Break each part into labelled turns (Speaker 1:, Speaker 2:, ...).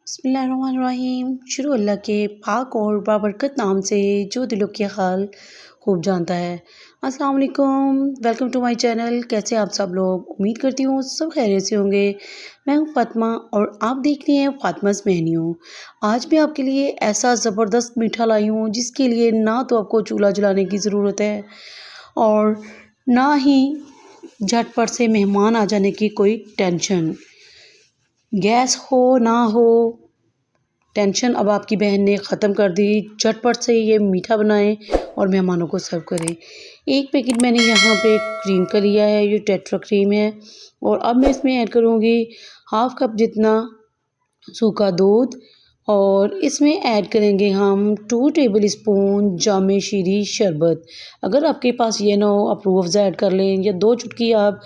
Speaker 1: बिस्मिल्लाहिर्रहमानिर्रहीम। शुरू अल्लाह के पाक और बाबरकत नाम से जो दिलों के हाल खूब जानता है। अस्सलाम वालेकुम, वेलकम टू माय चैनल। कैसे आप सब लोग? उम्मीद करती हूँ सब खैरियत से होंगे। मैं हूँ फ़ातिमा और आप देख रही हैं फ़ातिमाज़ मेन्यू। आज मैं आपके लिए ऐसा ज़बरदस्त मीठा लाई हूँ जिसके लिए ना तो आपको चूल्हा जलाने की ज़रूरत है और ना ही झटपट से मेहमान आ जाने की कोई टेंशन। गैस हो ना हो, टेंशन अब आपकी बहन ने ख़त्म कर दी। झटपट से ये मीठा बनाएं और मेहमानों को सर्व करें। एक पैकेट मैंने यहाँ पे क्रीम का लिया है, ये टेट्रा क्रीम है और अब मैं इसमें ऐड करूँगी हाफ़ कप जितना सूखा दूध और इसमें ऐड करेंगे हम 2 टेबल स्पून जामे शीरी शरबत। अगर आपके पास ये ना हो, आप रूह अफ़ज़ा ऐड कर लें या 2 चुटकी आप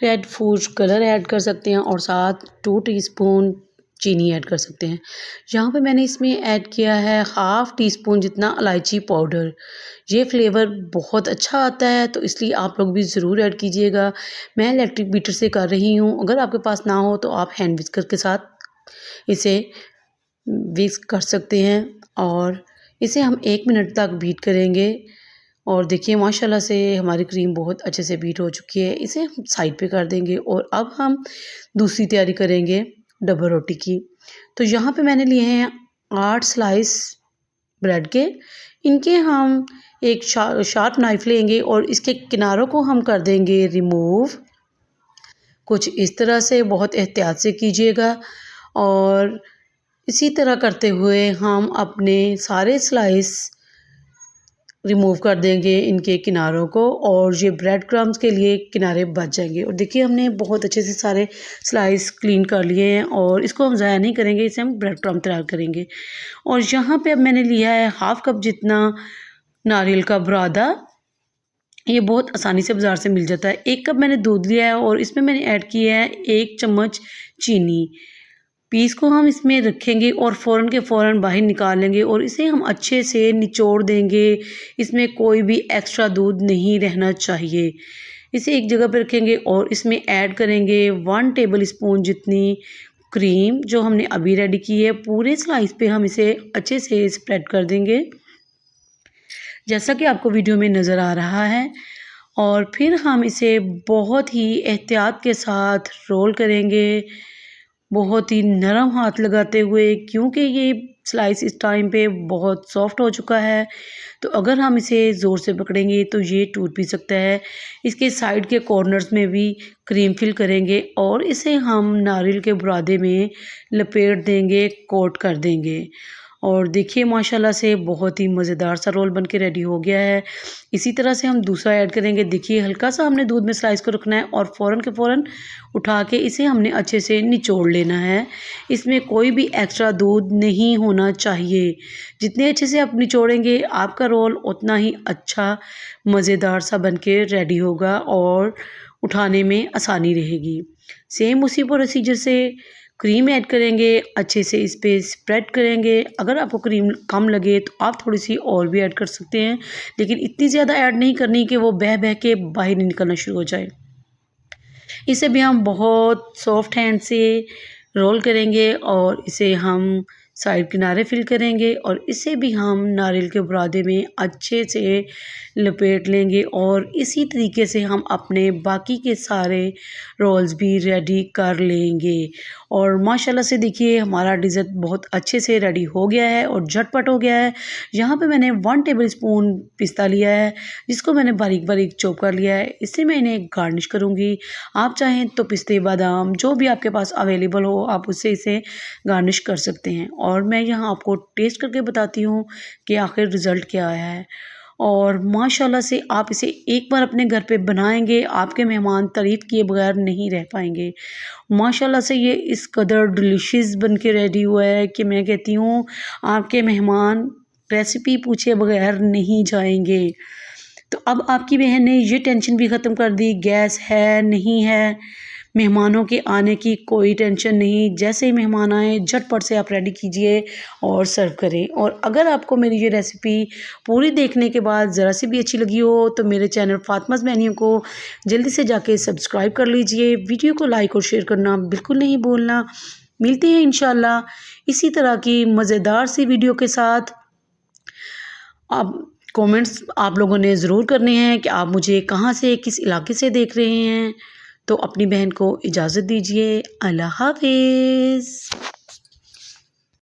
Speaker 1: रेड फूड कलर ऐड कर सकते हैं और साथ 2 टीस्पून चीनी ऐड कर सकते हैं। यहाँ पे मैंने इसमें ऐड किया है हाफ़ टी स्पून जितना इलायची पाउडर। ये फ्लेवर बहुत अच्छा आता है तो इसलिए आप लोग भी ज़रूर ऐड कीजिएगा। मैं इलेक्ट्रिक बीटर से कर रही हूँ, अगर आपके पास ना हो तो आप हैंड विस्कर के साथ इसे विस्क कर सकते हैं और इसे हम 1 मिनट तक बीट करेंगे। और देखिए माशाल्लाह से हमारी क्रीम बहुत अच्छे से बीट हो चुकी है। इसे हम साइड पे कर देंगे और अब हम दूसरी तैयारी करेंगे डबल रोटी की। तो यहाँ पे मैंने लिए हैं 8 स्लाइस ब्रेड के। इनके हम एक शार्प नाइफ़ लेंगे और इसके किनारों को हम कर देंगे रिमूव। कुछ इस तरह से बहुत एहतियात से कीजिएगा और इसी तरह करते हुए हम अपने सारे स्लाइस रिमूव कर देंगे इनके किनारों को और ये ब्रेड क्रम्स के लिए किनारे बच जाएंगे। और देखिए हमने बहुत अच्छे से सारे स्लाइस क्लीन कर लिए हैं और इसको हम ज़ाया नहीं करेंगे, इसे हम ब्रेड क्रम्ब तैयार करेंगे। और यहाँ पे अब मैंने लिया है हाफ़ कप जितना नारियल का बुरादा। ये बहुत आसानी से बाज़ार से मिल जाता है। 1 कप मैंने दूध लिया है और इसमें मैंने ऐड किया है 1 चम्मच चीनी। पीस को हम इसमें रखेंगे और फ़ौरन के फ़ौरन बाहर निकाल लेंगे और इसे हम अच्छे से निचोड़ देंगे। इसमें कोई भी एक्स्ट्रा दूध नहीं रहना चाहिए। इसे एक जगह पे रखेंगे और इसमें ऐड करेंगे 1 टेबल स्पून जितनी क्रीम जो हमने अभी रेडी की है। पूरे स्लाइस पे हम इसे अच्छे से स्प्रेड कर देंगे जैसा कि आपको वीडियो में नज़र आ रहा है। और फिर हम इसे बहुत ही एहतियात के साथ रोल करेंगे, बहुत ही नरम हाथ लगाते हुए, क्योंकि ये स्लाइस इस टाइम पे बहुत सॉफ्ट हो चुका है। तो अगर हम इसे ज़ोर से पकड़ेंगे तो ये टूट भी सकता है। इसके साइड के कॉर्नर्स में भी क्रीम फिल करेंगे और इसे हम नारियल के बुरादे में लपेट देंगे, कोट कर देंगे। और देखिए माशाल्लाह से बहुत ही मज़ेदार सा रोल बनके रेडी हो गया है। इसी तरह से हम दूसरा ऐड करेंगे। देखिए हल्का सा हमने दूध में स्लाइस को रखना है और फ़ौरन के फ़ौरन उठा के इसे हमने अच्छे से निचोड़ लेना है। इसमें कोई भी एक्स्ट्रा दूध नहीं होना चाहिए। जितने अच्छे से आप निचोड़ेंगे आपका रोल उतना ही अच्छा मज़ेदार सा बनके रेडी होगा और उठाने में आसानी रहेगी। सेम उसी प्रोसीजर से क्रीम ऐड करेंगे, अच्छे से इस पे स्प्रेड करेंगे। अगर आपको क्रीम कम लगे तो आप थोड़ी-सी और भी ऐड कर सकते हैं, लेकिन इतनी ज़्यादा ऐड नहीं करनी कि वो बह-बह के बाहर ही निकलना शुरू हो जाए। इसे भी हम बहुत सॉफ्ट हैंड से रोल करेंगे और इसे हम साइड किनारे फिल करेंगे और इसे भी हम नारियल के बुरादे में अच्छे से लपेट लेंगे और इसी तरीके से हम अपने बाकी के सारे रोल्स भी रेडी कर लेंगे। और माशाल्लाह से देखिए हमारा डिज़र्ट बहुत अच्छे से रेडी हो गया है और झटपट हो गया है। यहाँ पे मैंने 1 टेबल स्पून पिस्ता लिया है जिसको मैंने बारीक-बारीक चॉप कर लिया है। इससे मैं इन्हें गार्निश करूँगी। आप चाहें तो पिस्ते, बादाम जो भी आपके पास अवेलेबल हो आप उससे इसे गार्निश कर सकते हैं। और मैं यहाँ आपको टेस्ट करके बताती हूँ कि आखिर रिज़ल्ट क्या आया है। और माशाल्लाह से आप इसे एक बार अपने घर पे बनाएँगे, आपके मेहमान तारीफ़ किए बगैर नहीं रह पाएँगे। माशाल्लाह से ये इस कदर डिलीशियस बन के रेडी हुआ है कि मैं कहती हूँ आपके मेहमान रेसिपी पूछे बगैर नहीं जाएँगे। तो अब आपकी बहन ने ये टेंशन भी ख़त्म कर दी, गैस है, नहीं है, मेहमानों के आने की कोई टेंशन नहीं। जैसे ही मेहमान आएँ झटपट से आप रेडी कीजिए और सर्व करें। और अगर आपको मेरी ये रेसिपी पूरी देखने के बाद ज़रा सी भी अच्छी लगी हो तो मेरे चैनल फ़ातिमाज़ मेन्यू को जल्दी से जाके सब्सक्राइब कर लीजिए। वीडियो को लाइक और शेयर करना बिल्कुल नहीं भूलना। मिलते हैं इंशाल्लाह इसी तरह की मज़ेदार सी वीडियो के साथ। आप कमेंट्स आप लोगों ने ज़रूर करने हैं कि आप मुझे कहाँ से, किस इलाके से देख रहे हैं। तो अपनी बहन को इजाज़त दीजिए। अल्लाह हाफ़िज़।